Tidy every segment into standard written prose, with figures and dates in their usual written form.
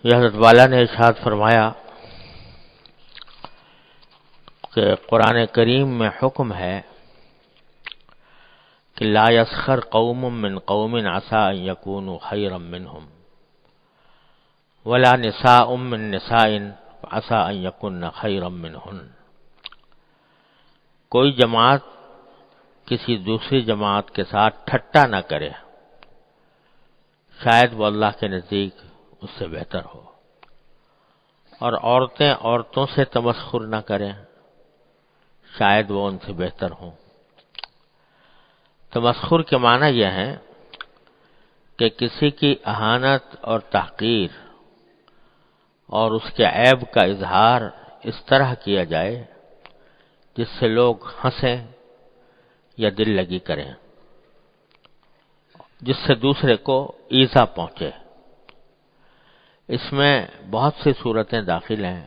یہ حضرت والا نے ارشاد فرمایا کہ قرآن کریم میں حکم ہے کہ لا یسخر قوم من قوم عسى ان يكونوا خيرا منهم ولا نساء من نساء عسى ان يكن خيرا منهن۔ کوئی جماعت کسی دوسری جماعت کے ساتھ ٹھٹا نہ کرے، شاید وہ اللہ کے نزدیک اس سے بہتر ہو، اور عورتیں عورتوں سے تمسخر نہ کریں، شاید وہ ان سے بہتر ہوں۔ تمسخر کے معنی یہ ہے کہ کسی کی اہانت اور تحقیر اور اس کے عیب کا اظہار اس طرح کیا جائے جس سے لوگ ہنسیں یا دل لگی کریں، جس سے دوسرے کو ایذا پہنچے۔ اس میں بہت سی صورتیں داخل ہیں،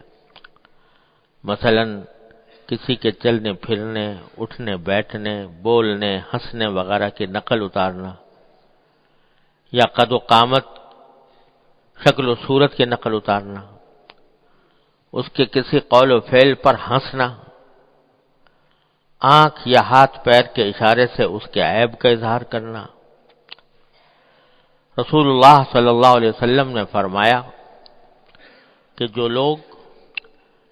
مثلا کسی کے چلنے پھرنے، اٹھنے بیٹھنے، بولنے، ہنسنے وغیرہ کی نقل اتارنا، یا قد و قامت، شکل و صورت کی نقل اتارنا، اس کے کسی قول و فعل پر ہنسنا، آنکھ یا ہاتھ پیر کے اشارے سے اس کے عیب کا اظہار کرنا۔ رسول اللہ صلی اللہ علیہ وسلم نے فرمایا کہ جو لوگ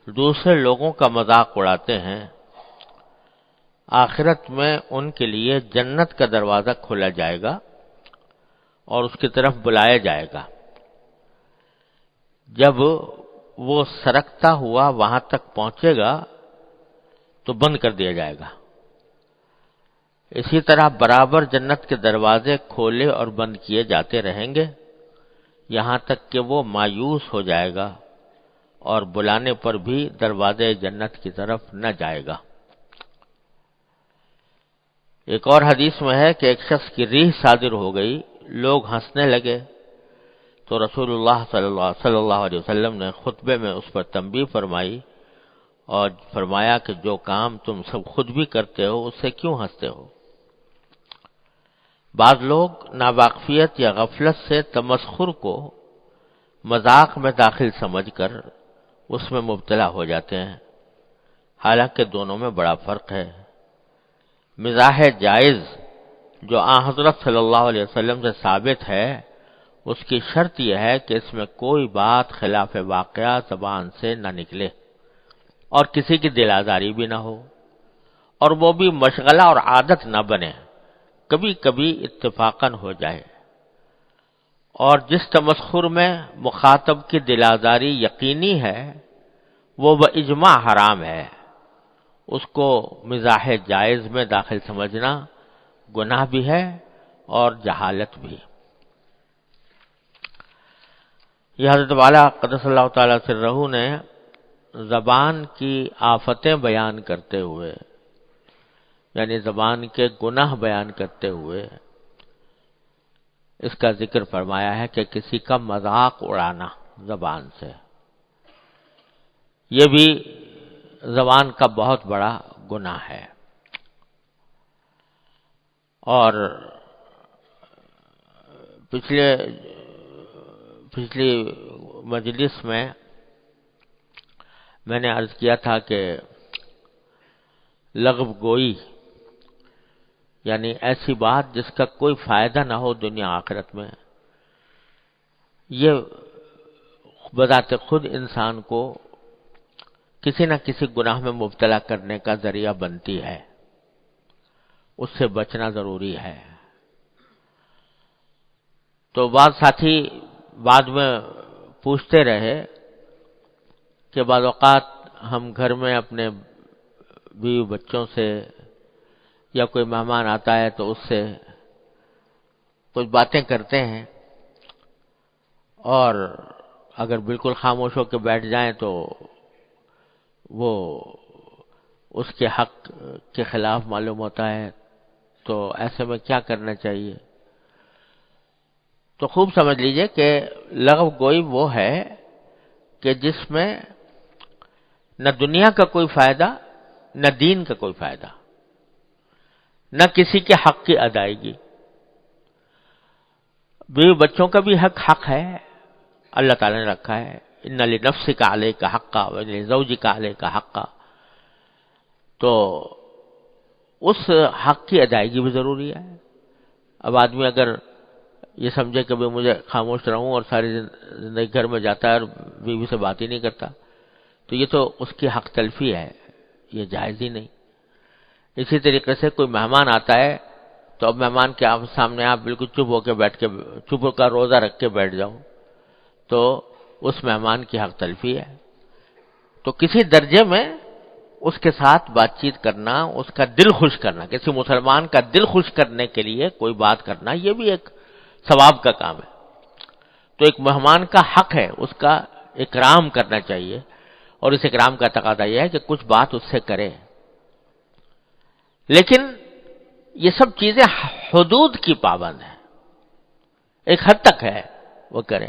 دوسرے لوگوں کا مذاق اڑاتے ہیں، آخرت میں ان کے لیے جنت کا دروازہ کھولا جائے گا اور اس کی طرف بلایا جائے گا۔ جب وہ سرکتا ہوا وہاں تک پہنچے گا تو بند کر دیا جائے گا۔ اسی طرح برابر جنت کے دروازے کھولے اور بند کیے جاتے رہیں گے، یہاں تک کہ وہ مایوس ہو جائے گا اور بلانے پر بھی دروازے جنت کی طرف نہ جائے گا۔ ایک اور حدیث میں ہے کہ ایک شخص کی ریح صادر ہو گئی، لوگ ہنسنے لگے تو رسول اللہ صلی اللہ علیہ وسلم نے خطبے میں اس پر تنبیہ فرمائی اور فرمایا کہ جو کام تم سب خود بھی کرتے ہو اس سے کیوں ہنستے ہو؟ بعض لوگ ناواقفیت یا غفلت سے تمسخر کو مذاق میں داخل سمجھ کر اس میں مبتلا ہو جاتے ہیں، حالانکہ دونوں میں بڑا فرق ہے۔ مزاح جائز جو حضرت صلی اللہ علیہ وسلم سے ثابت ہے، اس کی شرط یہ ہے کہ اس میں کوئی بات خلاف واقعہ زبان سے نہ نکلے اور کسی کی دل آزاری بھی نہ ہو، اور وہ بھی مشغلہ اور عادت نہ بنے، کبھی کبھی اتفاقاً ہو جائے۔ اور جس تمسخر میں مخاطب کی دل آزاری یقینی ہے وہ باجماع حرام ہے، اس کو مزاح جائز میں داخل سمجھنا گناہ بھی ہے اور جہالت بھی۔ یہ حضرت والا قدس اللہ تعالی سرہ نے زبان کی آفتیں بیان کرتے ہوئے، یعنی زبان کے گناہ بیان کرتے ہوئے، اس کا ذکر فرمایا ہے کہ کسی کا مذاق اڑانا زبان سے، یہ بھی زبان کا بہت بڑا گناہ ہے۔ اور پچھلی مجلس میں نے عرض کیا تھا کہ لغو گوئی یعنی ایسی بات جس کا کوئی فائدہ نہ ہو دنیا آخرت میں، یہ بذات خود انسان کو کسی نہ کسی گناہ میں مبتلا کرنے کا ذریعہ بنتی ہے، اس سے بچنا ضروری ہے۔ تو بعض ساتھی بعد میں پوچھتے رہے کہ بعض اوقات ہم گھر میں اپنے بیوی بچوں سے یا کوئی مہمان آتا ہے تو اس سے کچھ باتیں کرتے ہیں، اور اگر بالکل خاموش ہو کے بیٹھ جائیں تو وہ اس کے حق کے خلاف معلوم ہوتا ہے، تو ایسے میں کیا کرنا چاہیے؟ تو خوب سمجھ لیجئے کہ لغو گوئی وہ ہے کہ جس میں نہ دنیا کا کوئی فائدہ، نہ دین کا کوئی فائدہ، نہ کسی کے حق کی ادائیگی۔ بیوی بچوں کا بھی حق ہے، اللہ تعالیٰ نے رکھا ہے، ان لنفسک علیک حقا ولزوجک علیک حقا، تو اس حق کی ادائیگی بھی ضروری ہے۔ اب آدمی اگر یہ سمجھے کہ بھی مجھے خاموش رہوں اور ساری زندگی گھر میں جاتا ہے اور بیوی سے بات ہی نہیں کرتا، تو یہ تو اس کی حق تلفی ہے، یہ جائز ہی نہیں۔ اسی طریقے سے کوئی مہمان آتا ہے تو اب مہمان کے سامنے آپ بالکل چپ ہو کے بیٹھ کے، چپ کا روزہ رکھ کے بیٹھ جاؤ تو اس مہمان کی حق تلفی ہے۔ تو کسی درجے میں اس کے ساتھ بات چیت کرنا، اس کا دل خوش کرنا، کسی مسلمان کا دل خوش کرنے کے لیے کوئی بات کرنا، یہ بھی ایک ثواب کا کام ہے۔ تو ایک مہمان کا حق ہے اس کا اکرام کرنا چاہیے، اور اس اکرام کا تقاضا یہ ہے کہ کچھ بات اس سے کرے، لیکن یہ سب چیزیں حدود کی پابند ہیں، ایک حد تک ہے وہ کرے۔